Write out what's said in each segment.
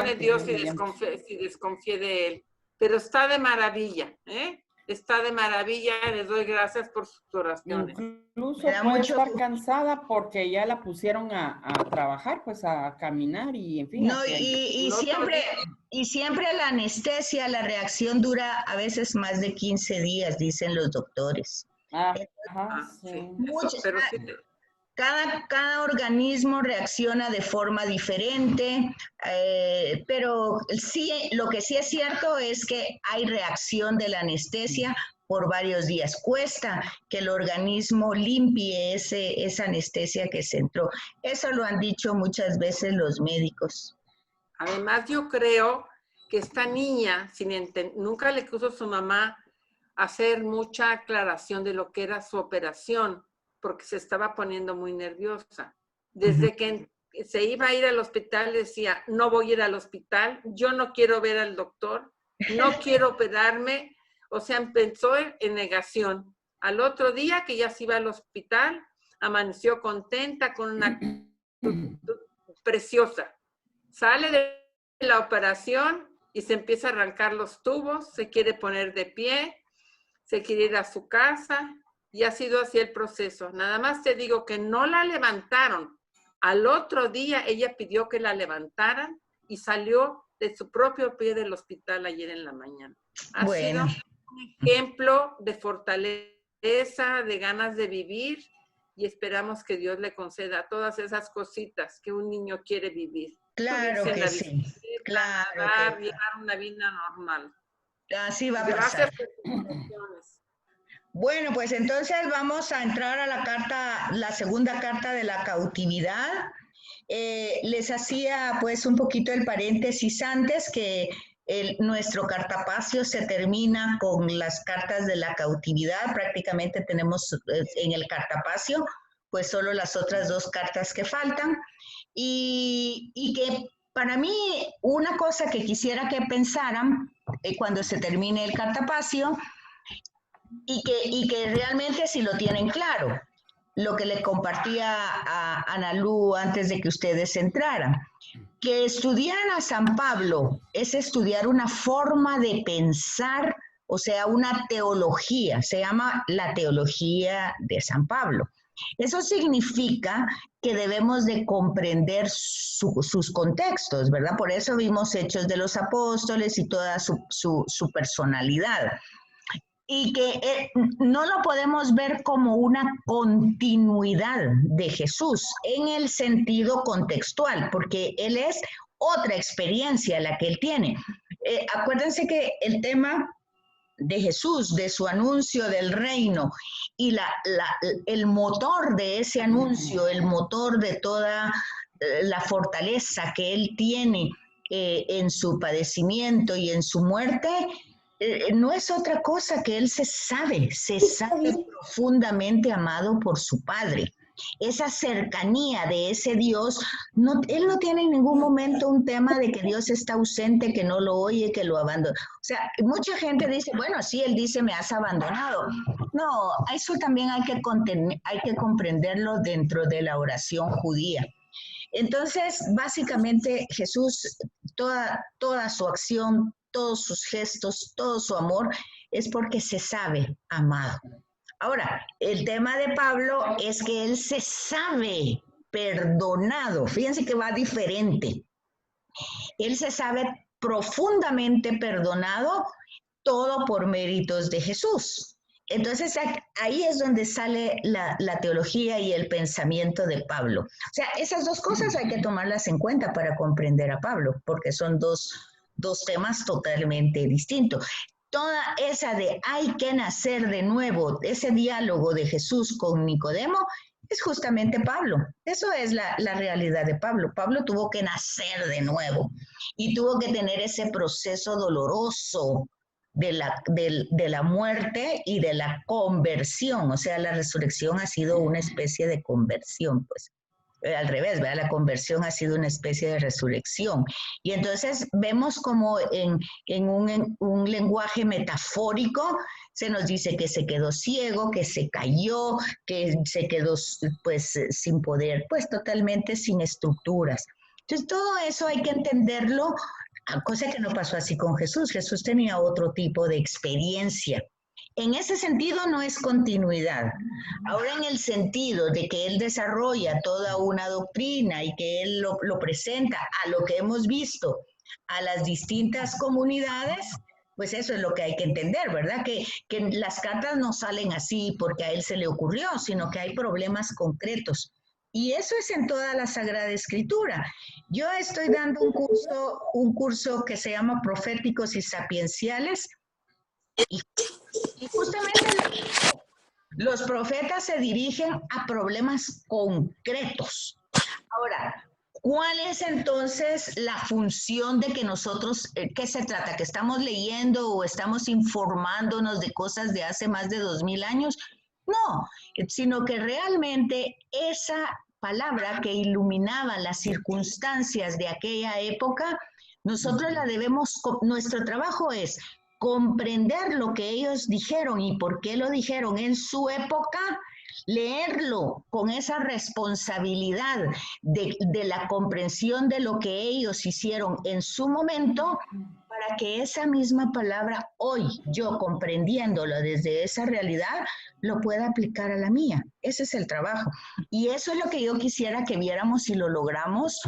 perdone Dios si desconfíe de él. Pero está de maravilla, ¿eh? Está de maravilla, les doy gracias por sus oraciones. Incluso puede estar cansada porque ya la pusieron a trabajar, pues a caminar y en fin. No, y siempre la anestesia, la reacción dura a veces más de 15 días, dicen los doctores. Sí. Cada organismo reacciona de forma diferente, pero sí, lo que sí es cierto es que hay reacción de la anestesia por varios días. Cuesta que el organismo limpie esa anestesia que se entró. Eso lo han dicho muchas veces los médicos. Además, yo creo que esta niña, nunca le puso a su mamá hacer mucha aclaración de lo que era su operación, porque se estaba poniendo muy nerviosa. Desde que se iba a ir al hospital decía, no voy a ir al hospital, yo no quiero ver al doctor, no quiero operarme. O sea, empezó en negación. Al otro día que ya se iba al hospital, amaneció contenta con una actitud preciosa. Sale de la operación y se empieza a arrancar los tubos, se quiere poner de pie, se quiere ir a su casa y ha sido así el proceso. Nada más te digo que no la levantaron. Al otro día ella pidió que la levantaran y salió de su propio pie del hospital ayer en la mañana. Ha sido un ejemplo de fortaleza, de ganas de vivir y esperamos que Dios le conceda todas esas cositas que un niño quiere vivir. Claro que sí. Claro, llevar una vida normal. Así va a pasar. Gracias por tus oraciones. Bueno, pues entonces vamos a entrar a la segunda carta de la cautividad. Les hacía pues un poquito el paréntesis antes que nuestro cartapacio se termina con las cartas de la cautividad. Prácticamente tenemos en el cartapacio pues solo las otras dos cartas que faltan. Y que para mí una cosa que quisiera que pensaran cuando se termine el cartapacio y que realmente si lo tienen claro, lo que le compartía a Analú antes de que ustedes entraran, que estudiar a San Pablo es estudiar una forma de pensar, o sea, una teología, se llama la teología de San Pablo. Eso significa que debemos de comprender sus contextos, ¿verdad? Por eso vimos Hechos de los Apóstoles y toda su personalidad. Y que no lo podemos ver como una continuidad de Jesús en el sentido contextual, porque Él es otra experiencia la que Él tiene. Acuérdense que el tema de Jesús, de su anuncio del reino y el motor de ese anuncio, el motor de toda la fortaleza que Él tiene en su padecimiento y en su muerte, no es otra cosa que Él se sabe profundamente amado por su Padre. Esa cercanía de ese Dios, Él no tiene en ningún momento un tema de que Dios está ausente, que no lo oye, que lo abandona. O sea, mucha gente dice, bueno, sí, Él dice, me has abandonado. No, eso también hay que comprenderlo dentro de la oración judía. Entonces, básicamente, Jesús, toda su acción, todos sus gestos, todo su amor, es porque se sabe amado. Ahora, el tema de Pablo es que él se sabe perdonado. Fíjense que va diferente. Él se sabe profundamente perdonado, todo por méritos de Jesús. Entonces, ahí es donde sale la teología y el pensamiento de Pablo. O sea, esas dos cosas hay que tomarlas en cuenta para comprender a Pablo, porque son dos temas totalmente distintos. Toda esa de hay que nacer de nuevo, ese diálogo de Jesús con Nicodemo, es justamente Pablo. Eso es la realidad de Pablo. Pablo tuvo que nacer de nuevo y tuvo que tener ese proceso doloroso de la muerte y de la conversión. O sea, la resurrección ha sido una especie de conversión, pues. Al revés, ¿verdad? La conversión ha sido una especie de resurrección. Y entonces vemos como en un lenguaje metafórico se nos dice que se quedó ciego, que se cayó, que se quedó pues sin poder, pues totalmente sin estructuras. Entonces, todo eso hay que entenderlo, cosa que no pasó así con Jesús. Jesús tenía otro tipo de experiencia. En ese sentido no es continuidad. Ahora en el sentido de que él desarrolla toda una doctrina y que él lo presenta a lo que hemos visto a las distintas comunidades, pues eso es lo que hay que entender, ¿verdad? Que las cartas no salen así porque a él se le ocurrió, sino que hay problemas concretos. Y eso es en toda la Sagrada Escritura. Yo estoy dando un curso que se llama Proféticos y Sapienciales, y justamente los profetas se dirigen a problemas concretos. Ahora, ¿cuál es entonces la función de que nosotros, qué se trata? ¿Que estamos leyendo o estamos informándonos de cosas de hace más de 2000 años? No, sino que realmente esa palabra que iluminaba las circunstancias de aquella época, nosotros la debemos, nuestro trabajo es comprender lo que ellos dijeron y por qué lo dijeron en su época, leerlo con esa responsabilidad de la comprensión de lo que ellos hicieron en su momento, para que esa misma palabra hoy, yo comprendiéndolo desde esa realidad, lo pueda aplicar a la mía. Ese es el trabajo. Y eso es lo que yo quisiera que viéramos si lo logramos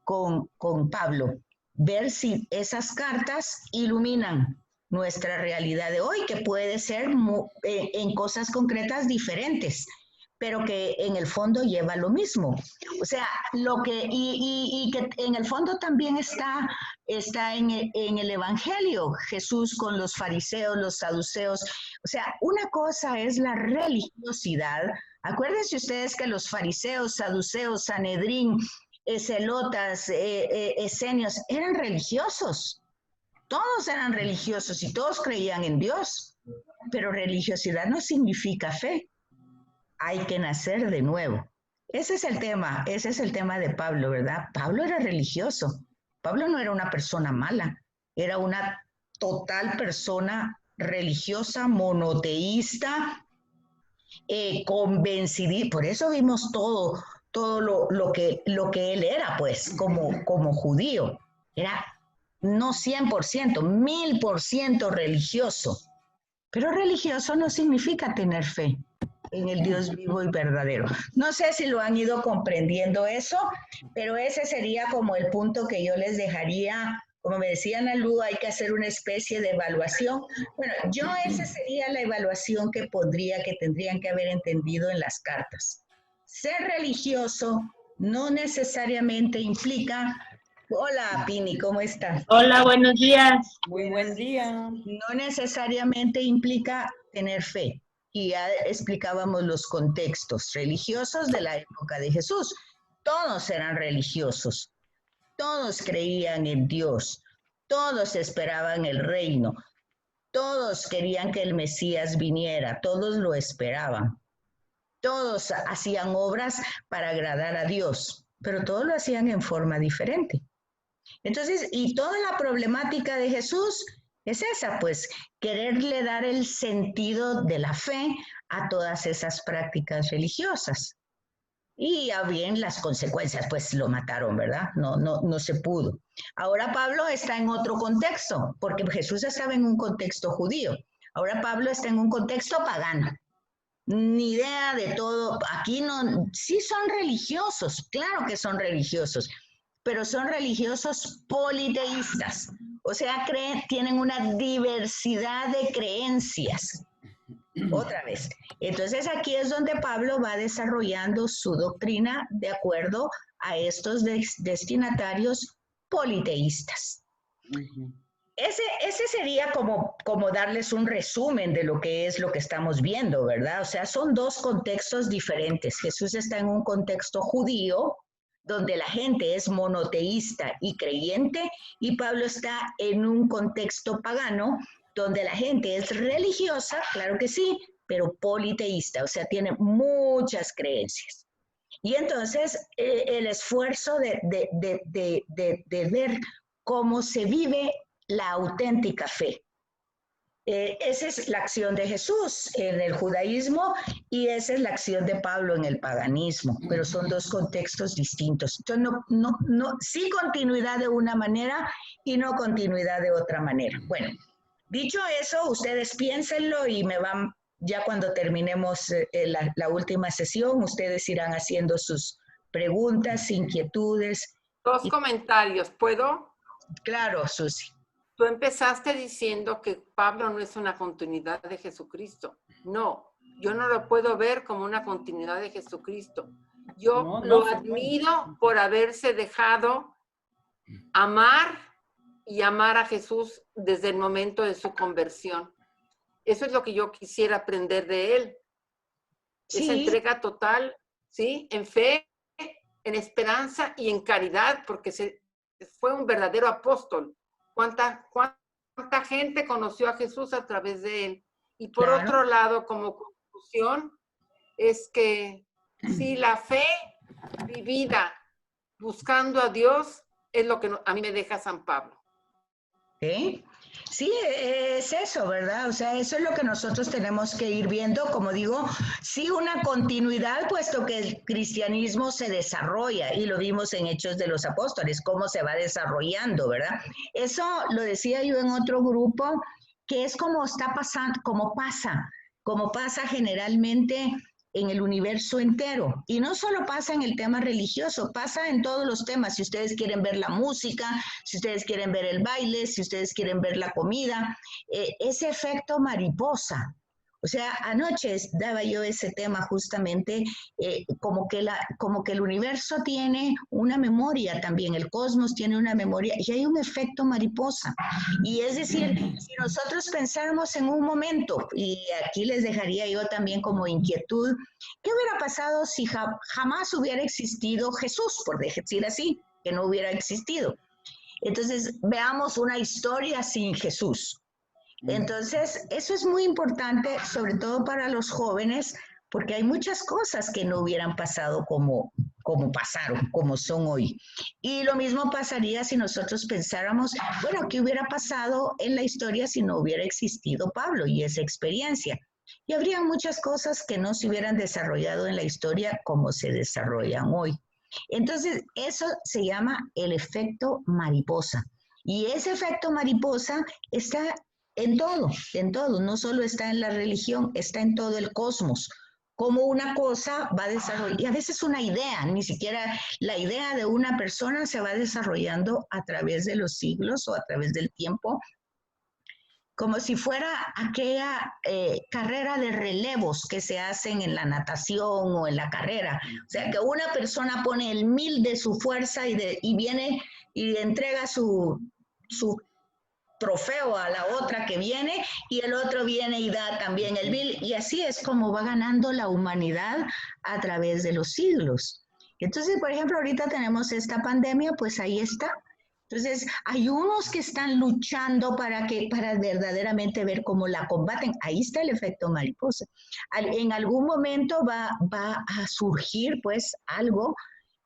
con Pablo. Ver si esas cartas iluminan nuestra realidad de hoy, que puede ser en cosas concretas diferentes, pero que en el fondo lleva lo mismo. O sea, lo que, y que en el fondo también está en el Evangelio, Jesús con los fariseos, los saduceos. O sea, una cosa es la religiosidad. Acuérdense ustedes que los fariseos, saduceos, Sanedrín, celotas, esenios, eran religiosos. Todos eran religiosos y todos creían en Dios, pero religiosidad no significa fe. Hay que nacer de nuevo. Ese es el tema de Pablo, ¿verdad? Pablo era religioso. Pablo no era una persona mala, era una total persona religiosa, monoteísta, convencidísima. Por eso vimos todo lo que él era, pues, como judío. Era no 100%, 1000% religioso. Pero religioso no significa tener fe en el Dios vivo y verdadero. No sé si lo han ido comprendiendo eso, pero ese sería como el punto que yo les dejaría. Como me decía Nalu, hay que hacer una especie de evaluación. Bueno, esa sería la evaluación que tendrían que haber entendido en las cartas. Ser religioso no necesariamente implica... Hola, Pini, ¿cómo estás? Hola, buenos días. Muy buen día. No necesariamente implica tener fe. Y ya explicábamos los contextos religiosos de la época de Jesús. Todos eran religiosos, todos creían en Dios, todos esperaban el reino, todos querían que el Mesías viniera, todos lo esperaban. Todos hacían obras para agradar a Dios, pero todos lo hacían en forma diferente. Entonces, y toda la problemática de Jesús es esa, pues, quererle dar el sentido de la fe a todas esas prácticas religiosas. Y ya bien las consecuencias, pues lo mataron, ¿verdad? No se pudo. Ahora Pablo está en otro contexto, porque Jesús estaba en un contexto judío. Ahora Pablo está en un contexto pagano. Ni idea de todo. Aquí no, sí son religiosos, claro que son religiosos, pero son religiosos politeístas. O sea, tienen una diversidad de creencias. Otra vez. Entonces aquí es donde Pablo va desarrollando su doctrina de acuerdo a estos destinatarios politeístas. Ese sería como darles un resumen de lo que es lo que estamos viendo, ¿verdad? O sea, son dos contextos diferentes. Jesús está en un contexto judío, donde la gente es monoteísta y creyente, y Pablo está en un contexto pagano, donde la gente es religiosa, claro que sí, pero politeísta, o sea, tiene muchas creencias. Y entonces el esfuerzo de ver cómo se vive la auténtica fe. Esa es la acción de Jesús en el judaísmo y esa es la acción de Pablo en el paganismo, pero son dos contextos distintos. Entonces, sí continuidad de una manera y no continuidad de otra manera. Bueno, dicho eso, ustedes piénsenlo y me van, ya cuando terminemos la última sesión, ustedes irán haciendo sus preguntas, inquietudes. Dos comentarios, ¿puedo? Claro, Susi. Tú empezaste diciendo que Pablo no es una continuidad de Jesucristo. No, yo no lo puedo ver como una continuidad de Jesucristo. Yo lo admiro por haberse dejado amar y amar a Jesús desde el momento de su conversión. Eso es lo que yo quisiera aprender de él. Sí. Esa entrega total, ¿sí? En fe, en esperanza y en caridad, porque fue un verdadero apóstol. ¿Cuánta gente conoció a Jesús a través de él? Y por otro lado, como conclusión, es que sí, la fe vivida buscando a Dios es lo que a mí me deja San Pablo. ¿Sí? Sí, es eso, ¿verdad? O sea, eso es lo que nosotros tenemos que ir viendo, como digo, sí una continuidad, puesto que el cristianismo se desarrolla, y lo vimos en Hechos de los Apóstoles, cómo se va desarrollando, ¿verdad? Eso lo decía yo en otro grupo, que es como está pasando, como pasa generalmente en el universo entero. Y no solo pasa en el tema religioso, pasa en todos los temas. Si ustedes quieren ver la música, si ustedes quieren ver el baile, si ustedes quieren ver la comida, ese efecto mariposa. O sea, anoche daba yo ese tema justamente, como que el universo tiene una memoria también, el cosmos tiene una memoria y hay un efecto mariposa. Y es decir, si nosotros pensáramos en un momento, y aquí les dejaría yo también como inquietud, ¿qué hubiera pasado si jamás hubiera existido Jesús, por decir así, que no hubiera existido? Entonces, veamos una historia sin Jesús. Entonces, eso es muy importante, sobre todo para los jóvenes, porque hay muchas cosas que no hubieran pasado como pasaron, como son hoy. Y lo mismo pasaría si nosotros pensáramos, bueno, ¿qué hubiera pasado en la historia si no hubiera existido Pablo y esa experiencia? Y habría muchas cosas que no se hubieran desarrollado en la historia como se desarrollan hoy. Entonces, eso se llama el efecto mariposa. Y ese efecto mariposa está en todo, no solo está en la religión, está en todo el cosmos. Como una cosa va desarrollando, y a veces una idea, ni siquiera la idea de una persona se va desarrollando a través de los siglos o a través del tiempo, como si fuera aquella carrera de relevos que se hacen en la natación o en la carrera. O sea, que una persona pone el 1000 de su fuerza y viene y entrega su trofeo a la otra que viene y el otro viene y da también el 1000 y así es como va ganando la humanidad a través de los siglos. Entonces, por ejemplo, ahorita tenemos esta pandemia, pues ahí está. Entonces, hay unos que están luchando para verdaderamente ver cómo la combaten. Ahí está el efecto mariposa. En algún momento va a surgir pues algo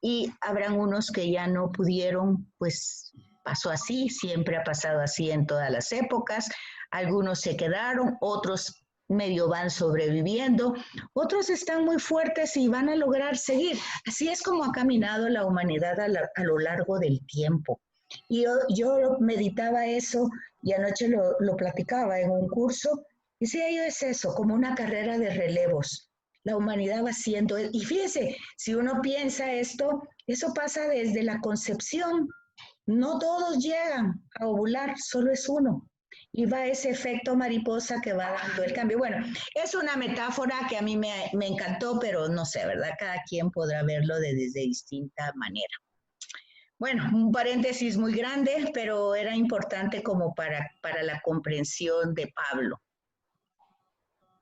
y habrán unos que ya no pudieron, pues pasó así, siempre ha pasado así en todas las épocas. Algunos se quedaron, otros medio van sobreviviendo, otros están muy fuertes y van a lograr seguir. Así es como ha caminado la humanidad a lo largo del tiempo. Y yo meditaba eso y anoche lo platicaba en un curso. Y decía yo, es eso, como una carrera de relevos. La humanidad va haciendo, y fíjese, si uno piensa esto, eso pasa desde la concepción. No todos llegan a ovular, solo es uno. Y va ese efecto mariposa que va dando el cambio. Bueno, es una metáfora que a mí me encantó, pero no sé, ¿verdad? Cada quien podrá verlo desde distinta manera. Bueno, un paréntesis muy grande, pero era importante como para la comprensión de Pablo.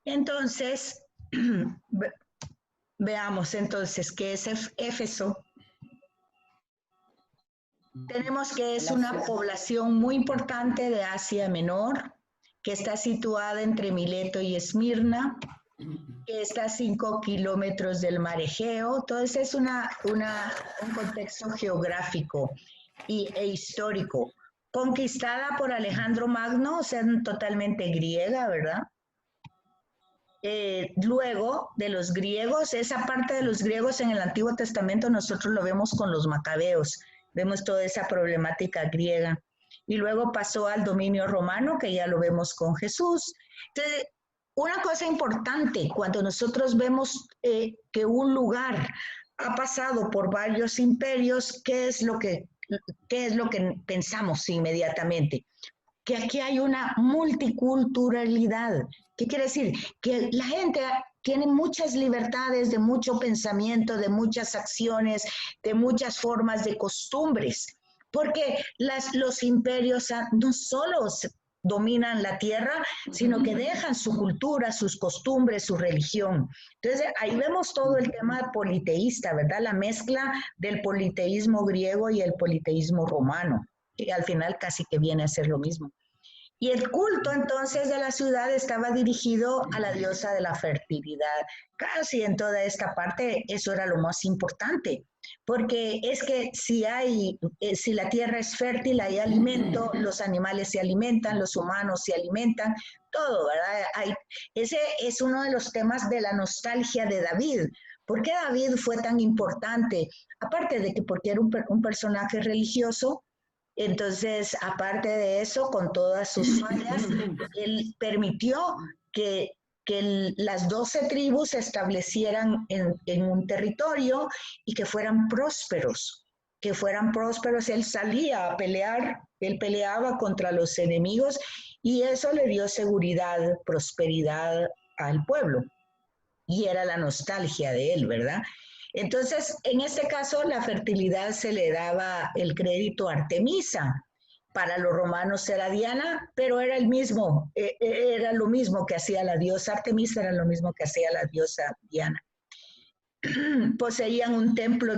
Entonces, veamos entonces qué es Éfeso. Tenemos que es una población muy importante de Asia Menor, que está situada entre Mileto y Esmirna, que está a 5 kilómetros del mar Egeo. Entonces es un contexto geográfico e histórico. conquistada por Alejandro Magno, o sea, totalmente griega, ¿verdad? Luego de los griegos, esa parte de los griegos en el Antiguo Testamento nosotros lo vemos con los macabeos, vemos toda esa problemática griega. Y luego pasó al dominio romano, que ya lo vemos con Jesús. Entonces, una cosa importante, cuando nosotros vemos que un lugar ha pasado por varios imperios, ¿qué es lo que pensamos inmediatamente? Que aquí hay una multiculturalidad. ¿Qué quiere decir? Que la gente tiene muchas libertades de mucho pensamiento, de muchas acciones, de muchas formas de costumbres, porque los imperios no solo dominan la tierra, sino que dejan su cultura, sus costumbres, su religión. Entonces, ahí vemos todo el tema politeísta, ¿verdad? La mezcla del politeísmo griego y el politeísmo romano, que al final casi que viene a ser lo mismo. Y el culto entonces de la ciudad estaba dirigido a la diosa de la fertilidad. Casi en toda esta parte eso era lo más importante, porque es que si la tierra es fértil, hay alimento, los animales se alimentan, los humanos se alimentan, todo, ¿verdad? Ese es uno de los temas de la nostalgia de David. ¿Por qué David fue tan importante? Aparte de que porque era un personaje religioso. Entonces, aparte de eso, con todas sus fallas, él permitió que las 12 tribus se establecieran en un territorio y que fueran prósperos. Él salía a pelear, él peleaba contra los enemigos y eso le dio seguridad, prosperidad al pueblo. Y era la nostalgia de él, ¿verdad? Entonces, en este caso, la fertilidad se le daba el crédito a Artemisa. Para los romanos era Diana, pero era lo mismo que hacía la diosa Artemisa, era lo mismo que hacía la diosa Diana. Poseían un templo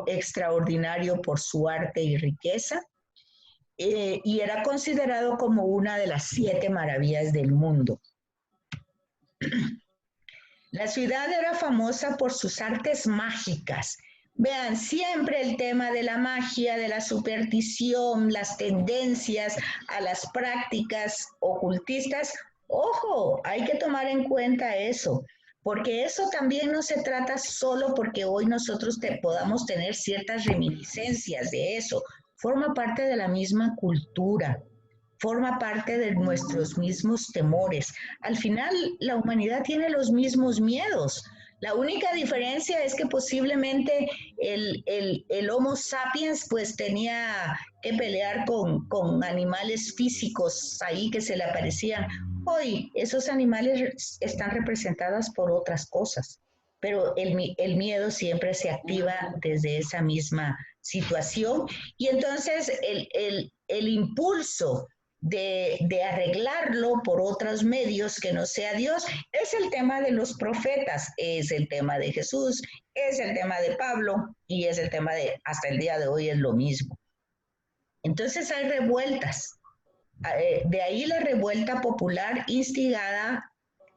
extraordinario por su arte y riqueza, y era considerado como una de las 7 maravillas del mundo. La ciudad era famosa por sus artes mágicas. Vean, siempre el tema de la magia, de la superstición, las tendencias a las prácticas ocultistas. Ojo, hay que tomar en cuenta eso, porque eso también no se trata solo porque hoy nosotros podamos tener ciertas reminiscencias de eso. Forma parte de la misma cultura. Forma parte de nuestros mismos temores. Al final, la humanidad tiene los mismos miedos. La única diferencia es que posiblemente el Homo sapiens pues tenía que pelear con animales físicos ahí que se le aparecían. Hoy esos animales están representados por otras cosas, pero el miedo siempre se activa desde esa misma situación y entonces el impulso de arreglarlo por otros medios que no sea Dios, es el tema de los profetas, es el tema de Jesús, es el tema de Pablo y es el tema hasta el día de hoy es lo mismo. Entonces hay revueltas, de ahí la revuelta popular instigada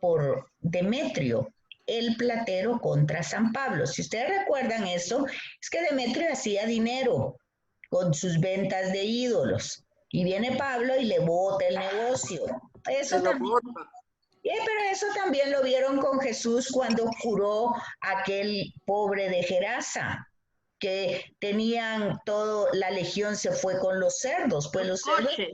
por Demetrio, el platero contra San Pablo. Si ustedes recuerdan eso, es que Demetrio hacía dinero con sus ventas de ídolos. Y viene Pablo y le bota el negocio. Pero eso también lo vieron con Jesús cuando curó a aquel pobre de Gerasa, que tenían la legión se fue con los cerdos. Pues los cerdos, sí,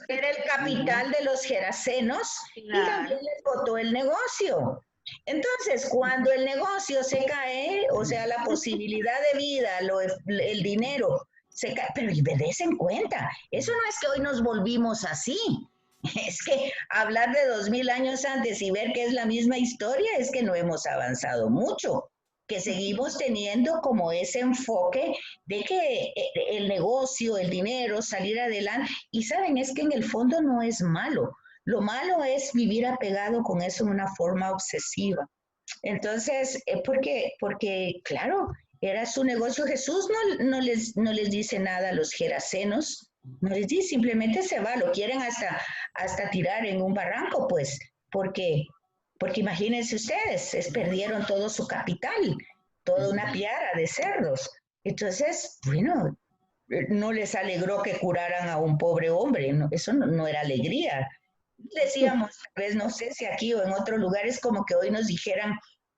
era el capital de los gerasenos y también les botó el negocio. Entonces, cuando el negocio se cae, o sea, la posibilidad de vida, el dinero, se cae, pero den cuenta, eso no es que hoy nos volvimos así, es que hablar de 2000 años antes y ver que es la misma historia es que no hemos avanzado mucho, que seguimos teniendo como ese enfoque de que el negocio, el dinero, salir adelante, y saben, es que en el fondo no es malo, lo malo es vivir apegado con eso de una forma obsesiva. Entonces, porque claro, era su negocio. Jesús no les dice nada a los gerasenos, no les dice, simplemente se va, lo quieren hasta tirar en un barranco, pues, porque imagínense ustedes, perdieron todo su capital, toda una piara de cerdos. Entonces, bueno, no les alegró que curaran a un pobre hombre, ¿no? Eso no era alegría. Decíamos, tal vez, no sé si aquí o en otros lugares, como que hoy nos dijeran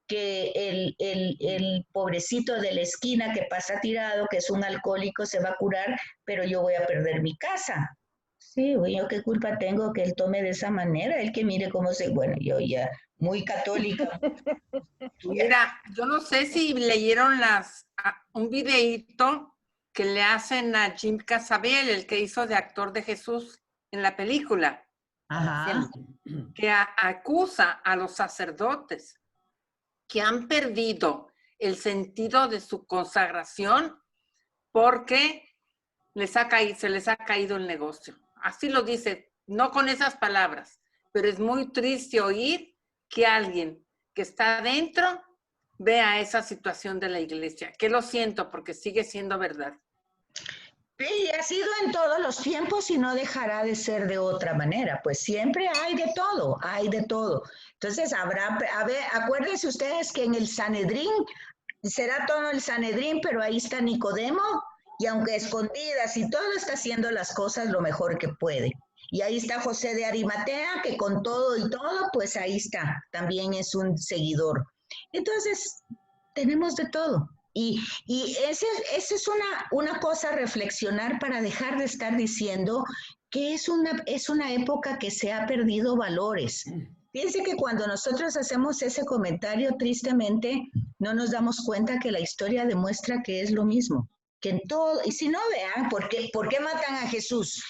que el pobrecito de la esquina que pasa tirado, que es un alcohólico, se va a curar, pero yo voy a perder mi casa. Sí, güey, yo qué culpa tengo que él tome de esa manera, él que mire cómo se, bueno, yo ya muy católica. Mira, yo no sé si leyeron un videíto que le hacen a Jim Cazabel, el que hizo de actor de Jesús en la película. Ajá. Que acusa a los sacerdotes que han perdido el sentido de su consagración porque se les ha caído el negocio. Así lo dice, no con esas palabras, pero es muy triste oír que alguien que está adentro vea esa situación de la iglesia, que lo siento porque sigue siendo verdad. Sí, ha sido en todos los tiempos y no dejará de ser de otra manera, pues siempre hay de todo, hay de todo. Entonces a ver, acuérdense ustedes que en el Sanedrín, será todo el Sanedrín, pero ahí está Nicodemo, y aunque escondidas y todo, está haciendo las cosas lo mejor que puede. Y ahí está José de Arimatea, que con todo y todo, pues ahí está, también es un seguidor. Entonces, tenemos de todo. Y esa es una cosa a reflexionar para dejar de estar diciendo que es una época que se ha perdido valores. Fíjense que cuando nosotros hacemos ese comentario, tristemente, no nos damos cuenta que la historia demuestra que es lo mismo. Que en todo, y si no vean, ¿por qué matan a Jesús?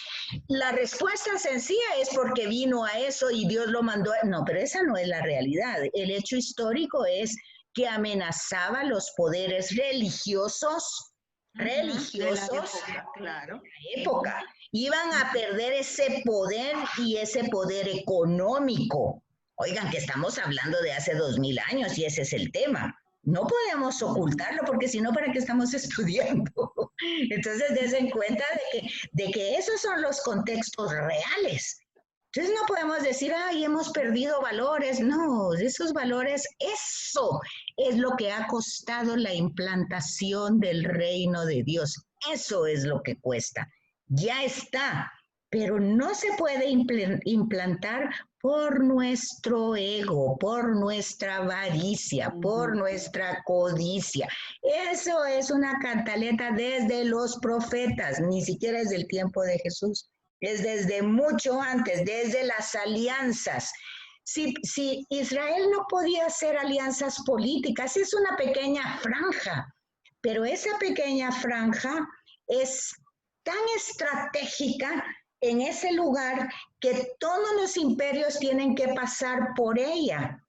La respuesta sencilla es porque vino a eso y Dios lo mandó. No, pero esa no es la realidad. El hecho histórico es que amenazaba los poderes religiosos, De la época, claro. de la época. Iban a perder ese poder y ese poder económico. Oigan, que estamos hablando de hace 2000 años y ese es el tema. No podemos ocultarlo porque si no, ¿para qué estamos estudiando? Entonces, dense cuenta de que esos son los contextos reales. Entonces no podemos decir, ay, hemos perdido valores. No, esos valores, eso es lo que ha costado la implantación del reino de Dios. Eso es lo que cuesta. Ya está, pero no se puede implantar por nuestro ego, por nuestra avaricia, por nuestra codicia. Eso es una cantaleta desde los profetas, ni siquiera es del tiempo de Jesús. Es desde mucho antes, desde las alianzas. Si Israel no podía hacer alianzas políticas, es una pequeña franja, pero esa pequeña franja es tan estratégica en ese lugar que todos los imperios tienen que pasar por ella.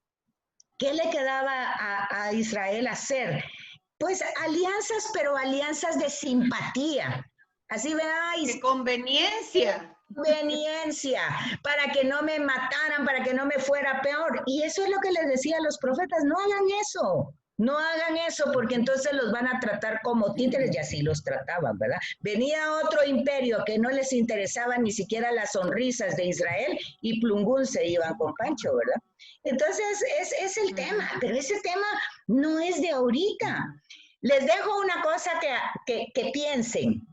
¿Qué le quedaba a Israel hacer? Pues alianzas, pero alianzas de simpatía. Así veáis. ¡Qué conveniencia! Conveniencia, para que no me mataran, para que no me fuera peor. Y eso es lo que les decía a los profetas, no hagan eso. No hagan eso porque entonces los van a tratar como títeres y así los trataban, ¿verdad? Venía otro imperio que no les interesaban ni siquiera las sonrisas de Israel y plungún se iban con Pancho, ¿verdad? Entonces es el tema, pero ese tema no es de ahorita. Les dejo una cosa que piensen.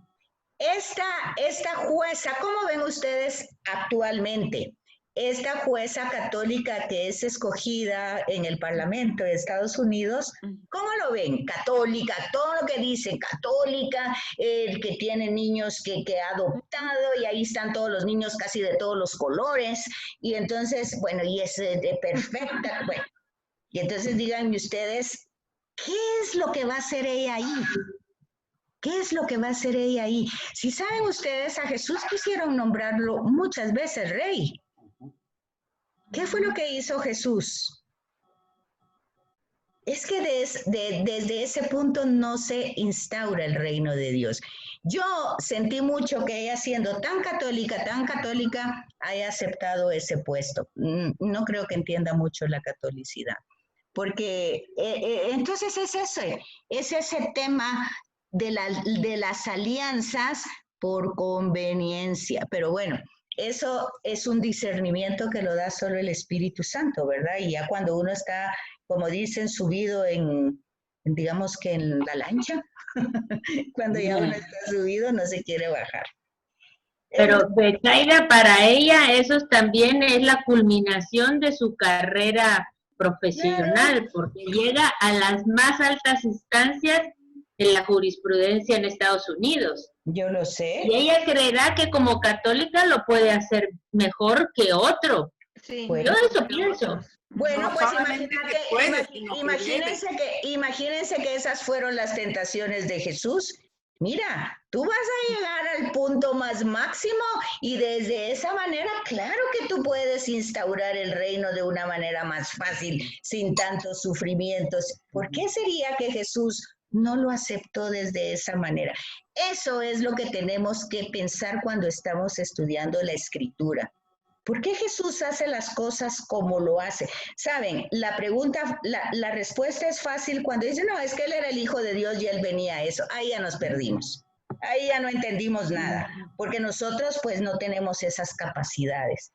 Esta jueza, ¿cómo ven ustedes actualmente? Esta jueza católica que es escogida en el Parlamento de Estados Unidos, ¿cómo lo ven? Católica, todo lo que dicen, católica, que tiene niños que ha adoptado y ahí están todos los niños casi de todos los colores y entonces, bueno, y es perfecta, bueno, y entonces díganme ustedes, ¿qué es lo que va a hacer ella ahí? ¿Qué es lo que va a hacer ella ahí? Si saben ustedes, a Jesús quisieron nombrarlo muchas veces rey. ¿Qué fue lo que hizo Jesús? Es que desde ese punto no se instaura el reino de Dios. Yo sentí mucho que ella siendo tan católica, haya aceptado ese puesto. No creo que entienda mucho la catolicidad. Porque entonces es ese tema de las alianzas por conveniencia. Pero bueno, eso es un discernimiento que lo da solo el Espíritu Santo, ¿verdad? Y ya cuando uno está, como dicen, subido en digamos que en la lancha, cuando ya uno está subido no se quiere bajar. Pero Betsaida, para ella eso también es la culminación de su carrera profesional, porque llega a las más altas instancias en la jurisprudencia en Estados Unidos. Yo lo sé. Y ella creerá que como católica lo puede hacer mejor que otro. Sí, Yo eso pienso. Bueno, no pues solamente que puede, sino que imagínense que esas fueron las tentaciones de Jesús. Mira, tú vas a llegar al punto más máximo y desde esa manera, claro que tú puedes instaurar el reino de una manera más fácil, sin tantos sufrimientos. ¿Por qué sería que Jesús no lo aceptó desde esa manera? Eso es lo que tenemos que pensar cuando estamos estudiando la Escritura. ¿Por qué Jesús hace las cosas como lo hace? Saben, la pregunta, la respuesta es fácil cuando dicen, no, es que él era el Hijo de Dios y él venía a eso. Ahí ya nos perdimos. Ahí ya no entendimos nada, porque nosotros pues no tenemos esas capacidades.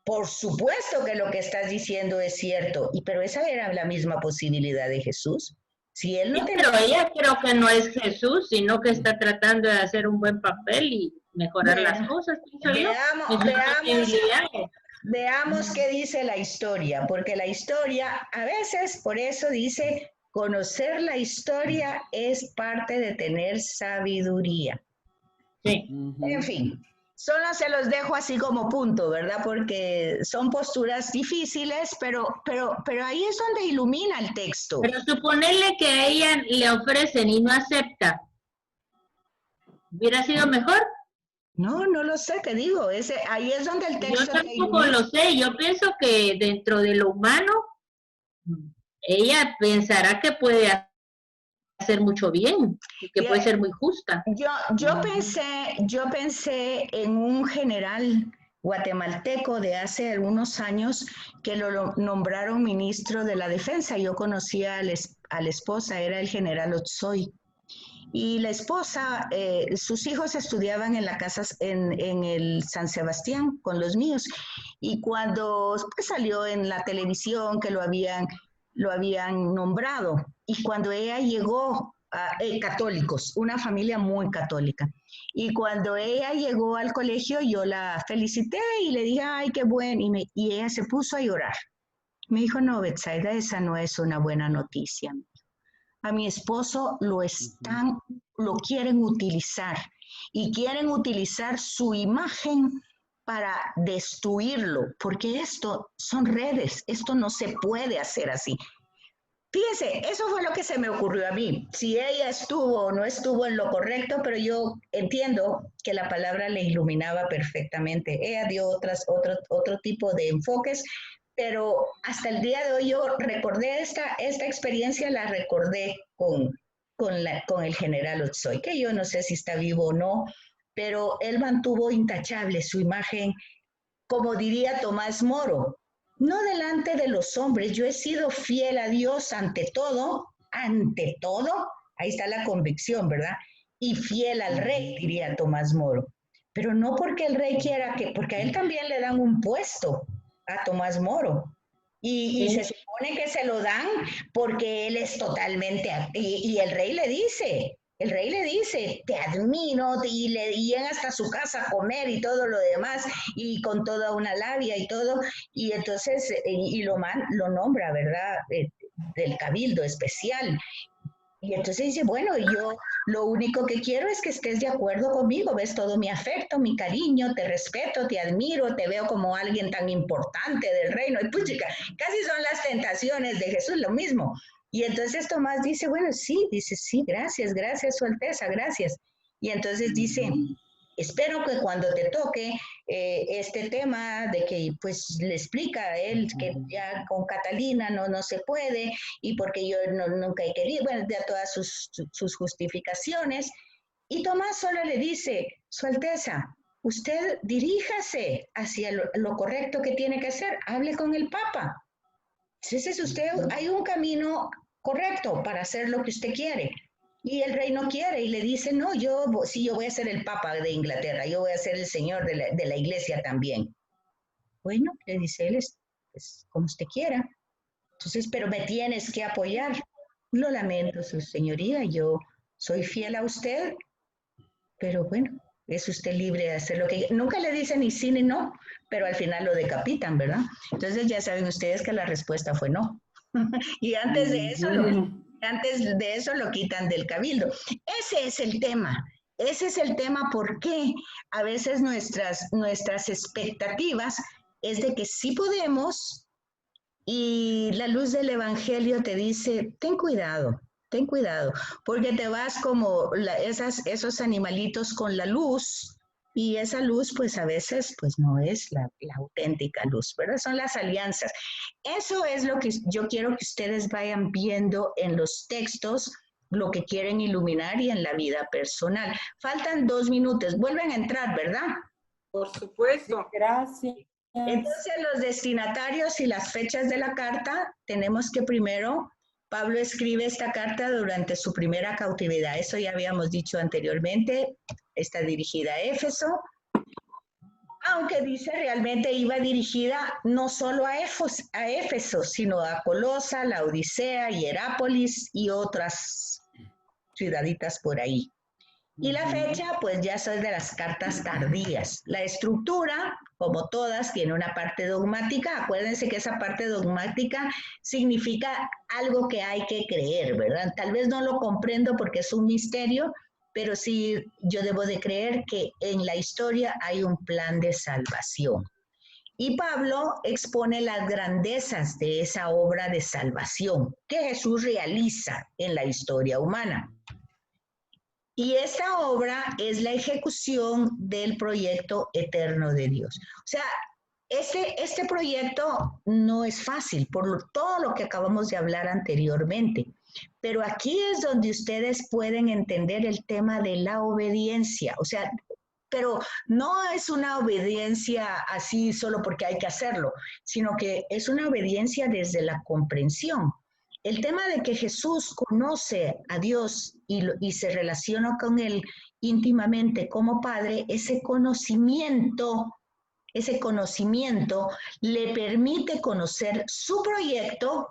Por supuesto que lo que estás diciendo es cierto, pero esa era la misma posibilidad de Jesús. Si él no Sí, tenía... pero ella creo que no es Jesús, sino que está tratando de hacer un buen papel y mejorar las cosas. Veamos qué dice la historia, porque la historia a veces, por eso dice, conocer la historia es parte de tener sabiduría. Sí. En fin, solo se los dejo así como punto, ¿verdad? Porque son posturas difíciles, pero ahí es donde ilumina el texto. Pero suponerle que a ella le ofrecen y no acepta, ¿hubiera sido mejor? No, no lo sé, te digo, ahí es donde el texto... Yo tampoco lo sé, yo pienso que dentro de lo humano, ella pensará que puede hacer mucho bien, que puede ser muy justa. Yo pensé en un general guatemalteco de hace algunos años que lo nombraron ministro de la defensa. Yo conocía a la esposa, era el general Otsoy. Y la esposa, sus hijos estudiaban en la casa, en el San Sebastián con los míos. Y cuando pues, salió en la televisión que lo habían nombrado, y cuando ella llegó, católicos, una familia muy católica, y cuando ella llegó al colegio, yo la felicité y le dije, ay, qué bueno, y ella se puso a llorar. Me dijo, no, Betsaida, esa no es una buena noticia. A mi esposo lo quieren utilizar y quieren utilizar su imagen para destruirlo, porque esto son redes, esto no se puede hacer así. Fíjense, eso fue lo que se me ocurrió a mí. Si ella estuvo o no estuvo en lo correcto, pero yo entiendo que la palabra le iluminaba perfectamente. Ella dio otro tipo de enfoques, pero hasta el día de hoy yo recordé esta experiencia, la recordé con el general Otsoy, que yo no sé si está vivo o no, pero él mantuvo intachable su imagen, como diría Tomás Moro, no delante de los hombres, yo he sido fiel a Dios ante todo, ahí está la convicción, ¿verdad? Y fiel al rey, diría Tomás Moro. Pero no porque el rey quiera porque a él también le dan un puesto, a Tomás Moro. Y se supone que se lo dan porque él es totalmente... Y el rey le dice, te admiro, y le llegan hasta su casa a comer y todo lo demás, y con toda una labia y todo, y entonces, y lo nombra, ¿verdad? Del cabildo especial. Y entonces dice, bueno, yo lo único que quiero es que estés de acuerdo conmigo, ves todo mi afecto, mi cariño, te respeto, te admiro, te veo como alguien tan importante del reino. Y pues chica, casi son las tentaciones de Jesús, lo mismo. Y entonces Tomás dice, bueno, sí, gracias, Su Alteza, gracias. Y entonces dice, espero que cuando te toque este tema de que pues le explica a él que ya con Catalina no se puede y porque yo nunca he querido, bueno, da todas sus justificaciones. Y Tomás solo le dice, Su Alteza, usted diríjase hacia lo correcto que tiene que hacer, hable con el Papa. Entonces hay un camino correcto para hacer lo que usted quiere. Y el rey no quiere y le dice, no, yo voy a ser el Papa de Inglaterra, yo voy a ser el señor de la iglesia también. Bueno, le dice él, pues, como usted quiera. Entonces, pero me tienes que apoyar. lo lamento, su señoría, yo soy fiel a usted, pero bueno, es usted libre de hacer lo que... Nunca le dicen ni sí ni no, pero al final lo decapitan, ¿verdad? Entonces ya saben ustedes que la respuesta fue no. Y antes de eso lo quitan del cabildo. Ese es el tema. Ese es el tema porque a veces nuestras expectativas es de que sí podemos y la luz del evangelio te dice, ten cuidado, porque te vas como esos animalitos con la luz y esa luz pues a veces pues no es la auténtica luz, ¿verdad? Son las alianzas. Eso es lo que yo quiero que ustedes vayan viendo en los textos, lo que quieren iluminar y en la vida personal. Faltan 2 minutos, vuelven a entrar, ¿verdad? Por supuesto. Gracias. Entonces los destinatarios y las fechas de la carta, tenemos que primero, Pablo escribe esta carta durante su primera cautividad, eso ya habíamos dicho anteriormente, está dirigida a Éfeso, aunque dice realmente iba dirigida no solo a Éfeso, sino a Colosa, Laodicea, Hierápolis y otras ciudaditas por ahí. Y la fecha, pues ya son de las cartas tardías. La estructura, como todas, tiene una parte dogmática. Acuérdense que esa parte dogmática significa algo que hay que creer, ¿verdad? Tal vez no lo comprendo porque es un misterio, pero sí yo debo de creer que en la historia hay un plan de salvación. Y Pablo expone las grandezas de esa obra de salvación que Jesús realiza en la historia humana. Y esta obra es la ejecución del proyecto eterno de Dios. O sea, este proyecto no es fácil por todo lo que acabamos de hablar anteriormente, pero aquí es donde ustedes pueden entender el tema de la obediencia. O sea, pero no es una obediencia así solo porque hay que hacerlo, sino que es una obediencia desde la comprensión. El tema de que Jesús conoce a Dios y se relaciona con Él íntimamente como Padre, ese conocimiento le permite conocer su proyecto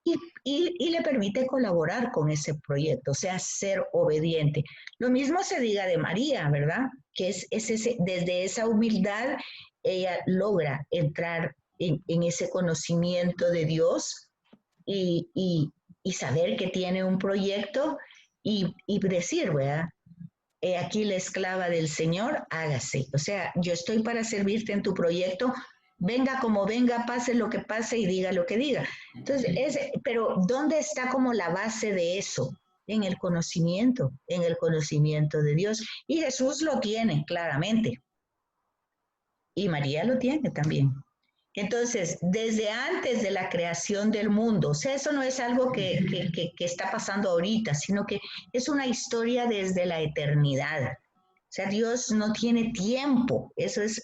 y le permite colaborar con ese proyecto, o sea, ser obediente. Lo mismo se diga de María, ¿verdad? Que desde esa humildad ella logra entrar en ese conocimiento de Dios y saber que tiene un proyecto y decir, ¿verdad? Aquí la esclava del Señor, hágase. O sea, yo estoy para servirte en tu proyecto, venga como venga, pase lo que pase y diga lo que diga. Entonces, pero ¿dónde está como la base de eso? En el conocimiento de Dios. Y Jesús lo tiene claramente. Y María lo tiene también. Entonces, desde antes de la creación del mundo, o sea, eso no es algo que está pasando ahorita, sino que es una historia desde la eternidad. O sea, Dios no tiene tiempo. Eso es